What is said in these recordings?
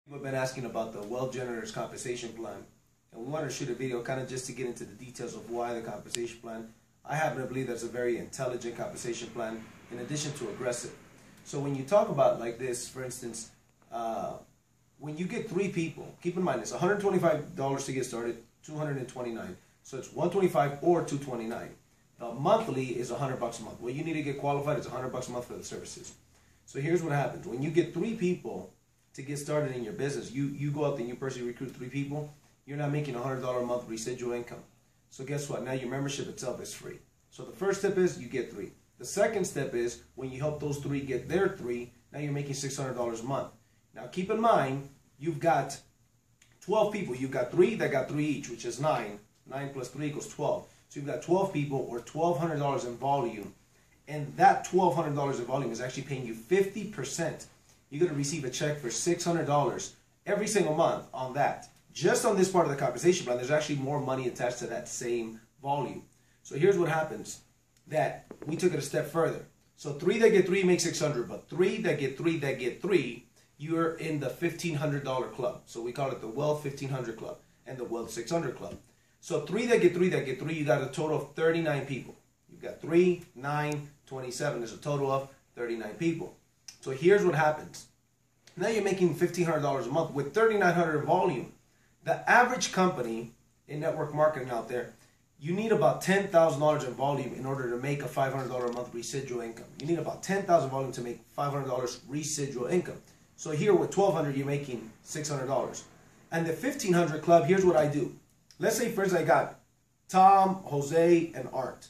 People have been asking about the wealth generators compensation plan, and we wanted to shoot a video kind of just to get into the details of why the compensation plan. I happen to believe that's a very intelligent compensation plan in addition to aggressive. So when you talk about like this, for instance, when you get 3 people, keep in mind it's $125 to get started, $229. So it's $125 or $229. The monthly is $100 a month. What you need to get qualified is $100 a month for the services. So here's what happens. When you get 3 people to get started in your business, you go out there and you personally recruit 3 people, you're not making $100 a month residual income. So guess what? Now your membership itself is free. So the first step is you get 3. The second step is when you help those 3 get their 3, now you're making $600 a month. Now keep in mind, you've got 12 people. You've got 3 that got 3 each, which is 9. 9 plus 3 equals 12. So you've got 12 people or $1,200 in volume. And that $1,200 in volume is actually paying you 50%. You're going to receive a check for $600 every single month on that. Just on this part of the compensation plan, there's actually more money attached to that same volume. So here's what happens. That we took it a step further. So 3 that get 3 make $600, but 3 that get 3 that get 3, you're in the $1,500 club. So we call it the Wealth 1500 Club and the Wealth 600 Club. So 3 that get 3 that get 3, you got a total of 39 people. You've got 3, 9, 27. There's a total of 39 people. So here's what happens. Now you're making $1,500 a month with $3,900 in volume. The average company in network marketing out there, you need about $10,000 in volume in order to make a $500 a month residual income. You need about $10,000 volume to make $500 residual income. So here with $1,200, you're making $600. And the 1500 club, here's what I do. Let's say first I got Tom, Jose, and Art.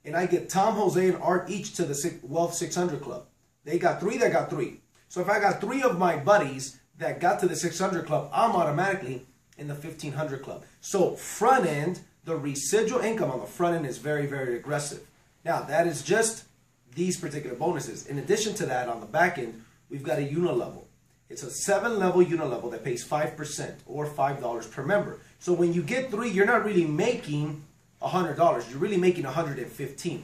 And I get Tom, Jose, and Art each to the Wealth 600 Club. They got 3 that got 3. So if I got 3 of my buddies that got to the 600 Club, I'm automatically in the 1500 Club. So front end, the residual income on the front end is very, very aggressive. Now that is just these particular bonuses. In addition to that, on the back end, we've got a unilevel. It's a 7-level unilevel that pays 5% or $5 per member. So when you get 3, you're not really making $100. You're really making $115.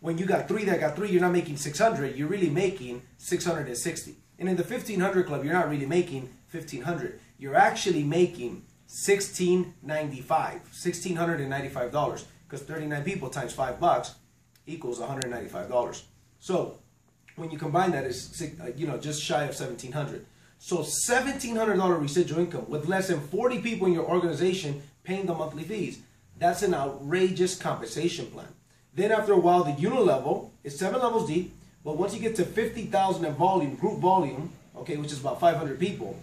When you got 3 that got 3, you're not making $600. You're really making $660. And in the 1500 Club, you're not really making $1,500. You're actually making $1,695 because 39 people times $5 equals $195. So when you combine that, it's just shy of $1,700. So $1,700 residual income with less than 40 people in your organization paying the monthly fees. That's an outrageous compensation plan. Then after a while, the unilevel is 7 levels deep, but once you get to 50,000 in volume, group volume, okay, which is about 500 people,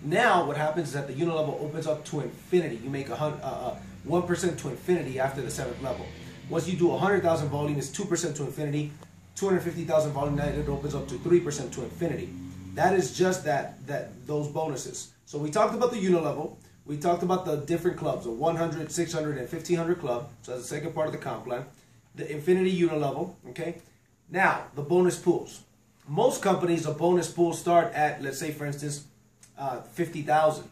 now what happens is that the unilevel opens up to infinity. You make 1% to infinity after the 7th level. Once you do 100,000 volume, it's 2% to infinity. 250,000 volume, now it opens up to 3% to infinity. That is just those bonuses. So we talked about the unilevel. We talked about the different clubs, the 100, 600, and 1500 club. So that's the second part of the comp plan. The infinity unilevel, okay? Now, the bonus pools. Most companies, the bonus pools start at, let's say, for instance, 50,000,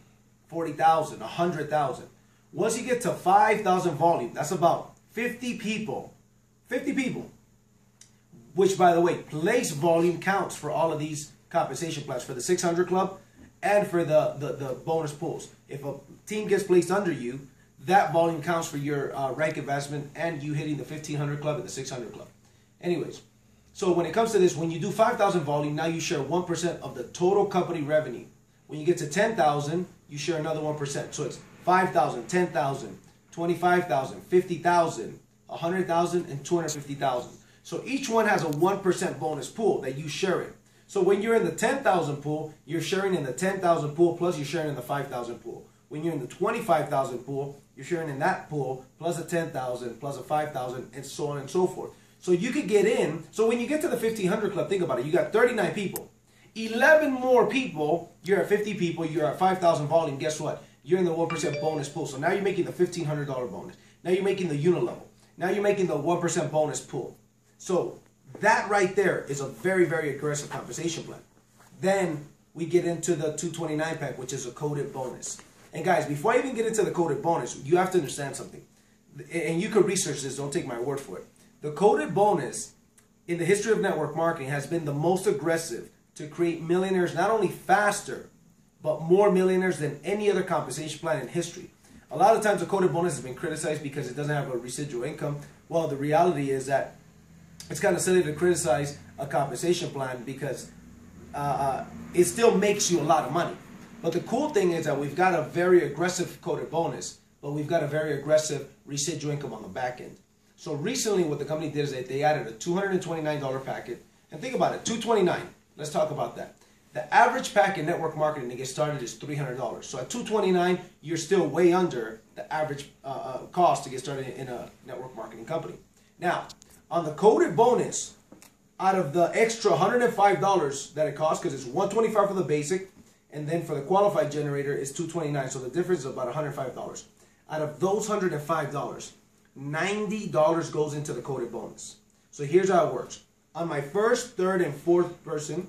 40,000, 100,000. Once you get to 5,000 volume, that's about 50 people. 50 people. Which, by the way, place volume counts for all of these compensation plans, for the 600 Club and for the bonus pools. If a team gets placed under you, that volume counts for your rank investment and you hitting the 1500 Club and the 600 Club. Anyways, so when it comes to this, when you do 5,000 volume, now you share 1% of the total company revenue. When you get to 10,000, you share another 1%. So it's 5,000, 10,000, 25,000, 50,000, 100,000, and 250,000. So each one has a 1% bonus pool that you share in. So when you're in the 10,000 pool, you're sharing in the 10,000 pool plus you're sharing in the 5,000 pool. When you're in the 25,000 pool, you're sharing in that pool plus a 10,000 plus a 5,000 and so on and so forth. So you could get in. So when you get to the 1500 Club, think about it. You got 39 people. 11 more people, you're at 50 people, you're at 5,000 volume. Guess what? You're in the 1% bonus pool. So now you're making the $1,500 bonus. Now you're making the unilevel. Now you're making the 1% bonus pool. So that right there is a very, very aggressive compensation plan. Then we get into the 229 pack, which is a coded bonus. And guys, before I even get into the coded bonus, you have to understand something. And you could research this, don't take my word for it. The coded bonus in the history of network marketing has been the most aggressive to create millionaires not only faster, but more millionaires than any other compensation plan in history. A lot of times the coded bonus has been criticized because it doesn't have a residual income. Well, the reality is that it's kind of silly to criticize a compensation plan because it still makes you a lot of money. But the cool thing is that we've got a very aggressive coded bonus, but we've got a very aggressive residual income on the back end. So recently what the company did is that they added a $229 packet. And think about it, $229. Let's talk about that. The average pack in network marketing to get started is $300. So at $229, you're still way under the average cost to get started in a network marketing company. Now, on the coded bonus, out of the extra $105 that it costs, because it's $125 for the basic, and then for the qualified generator is $229. So the difference is about $105. Out of those $105, $90 goes into the coded bonus. So here's how it works. On my first, third, and fourth person,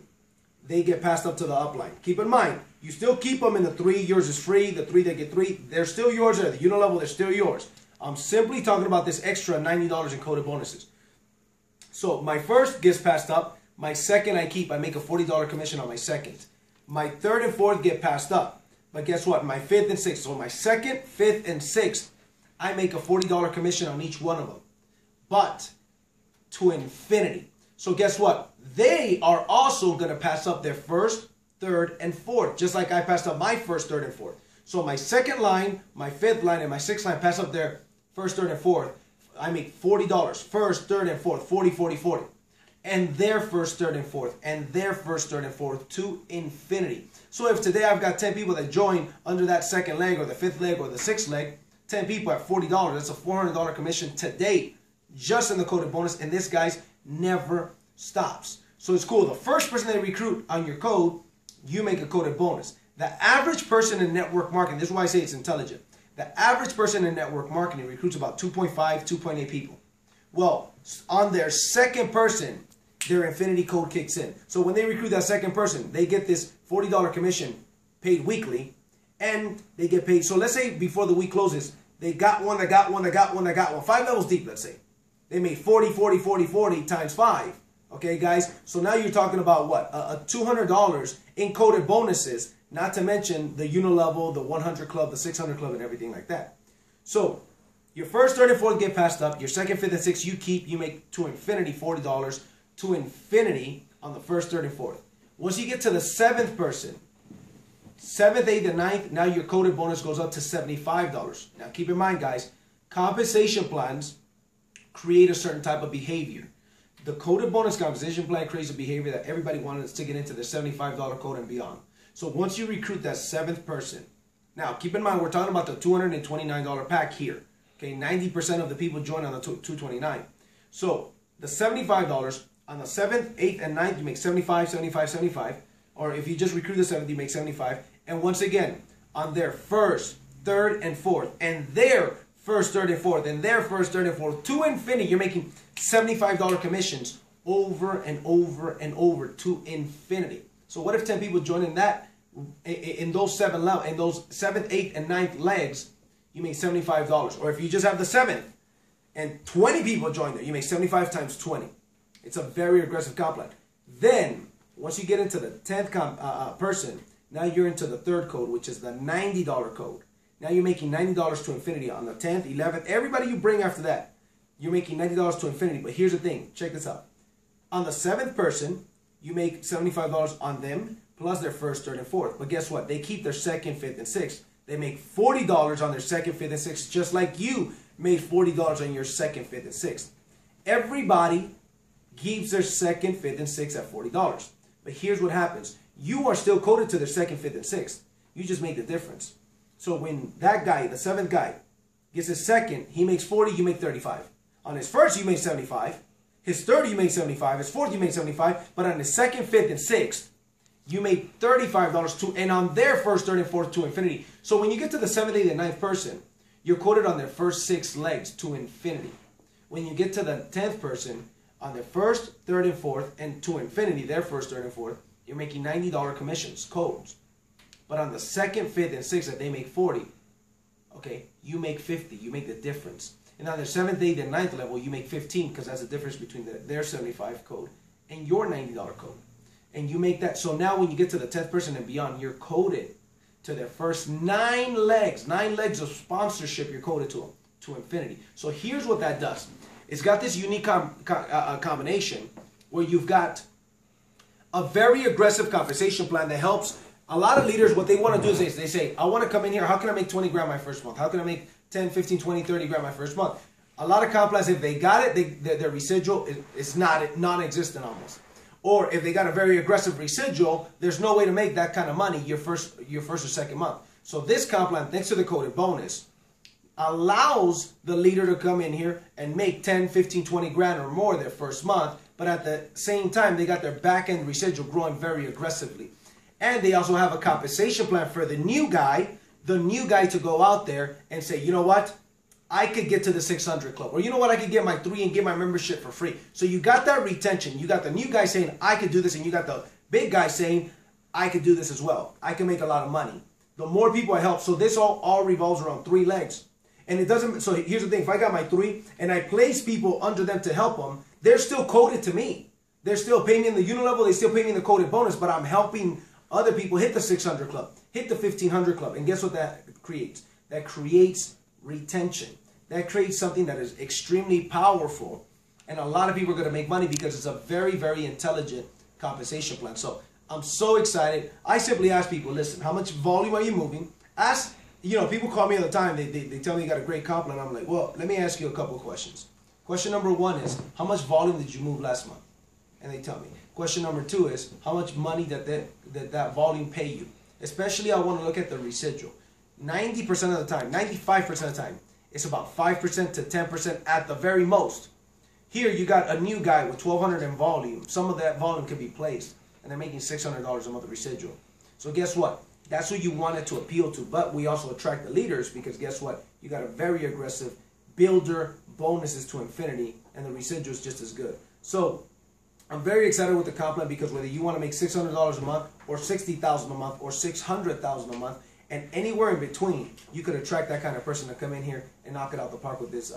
they get passed up to the upline. Keep in mind, you still keep them in the 3, yours is free. The 3 that get 3, they're still yours. At the unit level, they're still yours. I'm simply talking about this extra $90 in coded bonuses. So my first gets passed up. My second I keep. I make a $40 commission on my second. My third and fourth get passed up. But guess what? My fifth and sixth. So my second, fifth, and sixth, I make a $40 commission on each one of them. But to infinity. So guess what? They are also going to pass up their first, third, and fourth, just like I passed up my first, third, and fourth. So my second line, my fifth line, and my sixth line pass up their first, third, and fourth. I make $40. First, third, and fourth. 40, 40, 40. And their first, third, and fourth. And their first, third, and fourth to infinity. So if today I've got 10 people that join under that second leg or the fifth leg or the sixth leg, 10 people at $40. That's a $400 commission today just in the coded bonus. And this, guys, never stops. So it's cool. The first person they recruit on your code, you make a coded bonus. The average person in network marketing, this is why I say it's intelligent. The average person in network marketing recruits about 2.5, 2.8 people. Well, on their second person, their infinity code kicks in. So when they recruit that second person, they get this $40 commission paid weekly, and they get paid. So let's say before the week closes, they got one, that got one, that got one, that got one. 5 levels deep, let's say. They made 40, 40, 40, 40 times 5. Okay, guys? So now you're talking about what? A $200 in coded bonuses, not to mention the unilevel, the 100 club, the 600 club, and everything like that. So your first, third, and fourth get passed up. Your second, fifth, and sixth you keep. You make to infinity $40 to infinity on the first, third, and fourth. Once you get to the seventh person, 7th, 8th, and 9th, now your coded bonus goes up to $75. Now keep in mind, guys, compensation plans create a certain type of behavior. The coded bonus compensation plan creates a behavior that everybody wants to get into the $75 code and beyond. So once you recruit that 7th person, now keep in mind we're talking about the $229 pack here. Okay, 90% of the people join on the $229. So the $75 on the 7th, 8th, and 9th, you make 75, 75, 75. Or if you just recruit the 7th, you make 75. And once again, on their first, third, and fourth, and their first, third, and fourth, and their first, third, and fourth, to infinity, you're making $75 commissions over and over and over to infinity. So what if 10 people join in that, in those 7 levels, in those 7th, 8th, and 9th legs, you make $75. Or if you just have the 7th, and 20 people join there, you make 75 times 20. It's a very aggressive comp plan. Then, once you get into the 10th person, now you're into the third code, which is the $90 code. Now you're making $90 to infinity on the 10th, 11th, everybody you bring after that. You're making $90 to infinity. But here's the thing. Check this out. On the 7th person, you make $75 on them, plus their first, third, and fourth. But guess what? They keep their second, fifth, and sixth. They make $40 on their second, fifth, and sixth, just like you made $40 on your second, fifth, and sixth. Everybody keeps their second, fifth, and sixth at $40. But here's what happens. You are still coded to their second, fifth, and sixth. You just made the difference. So when that guy, the 7th guy, gets his second, he makes 40, you make 35. On his first, you make 75. His third, you make 75. His fourth, you make 75. But on his second, fifth, and sixth, you made $35 to, and on their first, third, and fourth to infinity. So when you get to the 7th, 8th, and 9th person, you're quoted on their first 6 legs to infinity. When you get to the 10th person, on their first, third, and fourth, and to infinity, their first, third, and fourth, you're making $90 commissions, codes. But on the second, fifth, and sixth that they make 40, okay, you make 50. You make the difference. And on their 7th, 8th, and 9th level, you make 15 because that's the difference between their 75 code and your $90 code. And you make that. So now when you get to the 10th person and beyond, you're coded to their first 9 legs of sponsorship. You're coded to them to infinity. So here's what that does. It's got this unique combination where you've got a very aggressive compensation plan that helps a lot of leaders. What they want to do is they say, I want to come in here. How can I make 20 grand my first month? How can I make 10, 15, 20, 30 grand my first month? A lot of comp plans, if they got it, their residual is non-existent almost. Or if they got a very aggressive residual, there's no way to make that kind of money your first or second month. So this comp plan, thanks to the coded bonus, allows the leader to come in here and make 10, 15, 20 grand or more their first month. But at the same time, they got their back-end residual growing very aggressively. And they also have a compensation plan for the new guy to go out there and say, you know what? I could get to the 600 club. Or you know what? I could get my 3 and get my membership for free. So you got that retention. You got the new guy saying, I could do this. And you got the big guy saying, I could do this as well. I can make a lot of money. The more people I help. So this all revolves around 3 legs. And it doesn't, so here's the thing. If I got my 3 and I place people under them to help them, they're still coded to me. They're still paying me in the unit level. They still pay me in the coded bonus, but I'm helping other people hit the 600 club, hit the 1500 club. And guess what that creates? That creates retention. That creates something that is extremely powerful. And a lot of people are going to make money because it's a very, very intelligent compensation plan. So I'm so excited. I simply ask people, listen, how much volume are you moving? Ask, you know, people call me all the time. They tell me you got a great comp plan. I'm like, well, let me ask you a couple of questions. Question number 1 is, how much volume did you move last month? And they tell me. Question number 2 is, how much money did that volume pay you? Especially I want to look at the residual. 90% of the time, 95% of the time, it's about 5% to 10% at the very most. Here you got a new guy with 1,200 in volume. Some of that volume can be placed, and they're making $600 a month of residual. So guess what? That's who you want it to appeal to. But we also attract the leaders because guess what? You got a very aggressive builder, bonuses to infinity, and the residual is just as good. So I'm very excited with the comp plan because whether you want to make $600 a month or $60,000 a month or $600,000 a month, and anywhere in between, you could attract that kind of person to come in here and knock it out the park with this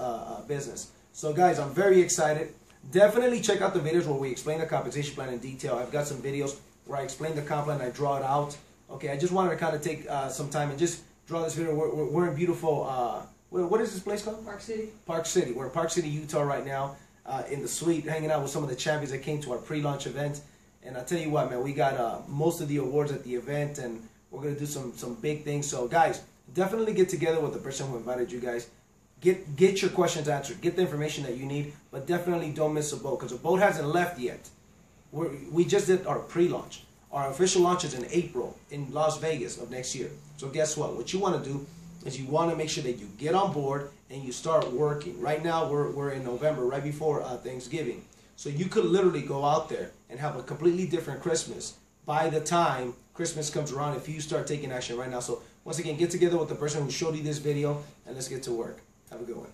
business. So guys, I'm very excited. Definitely check out the videos where we explain the compensation plan in detail. I've got some videos where I explain the comp plan and I draw it out. Okay, I just wanted to kind of take some time and just draw this video. We're in beautiful, what is this place called? Park City. Park City. We're in Park City, Utah right now in the suite, hanging out with some of the champions that came to our pre-launch event. And I tell you what, man, we got most of the awards at the event, and we're going to do some big things. So guys, definitely get together with the person who invited you guys. Get your questions answered. Get the information that you need, but definitely don't miss a boat because the boat hasn't left yet. We just did our pre-launch. Our official launch is in April in Las Vegas of next year. So guess what? What you want to do is you want to make sure that you get on board and you start working. Right now we're in November, right before Thanksgiving. So you could literally go out there and have a completely different Christmas by the time Christmas comes around if you start taking action right now. So once again, get together with the person who showed you this video and let's get to work. Have a good one.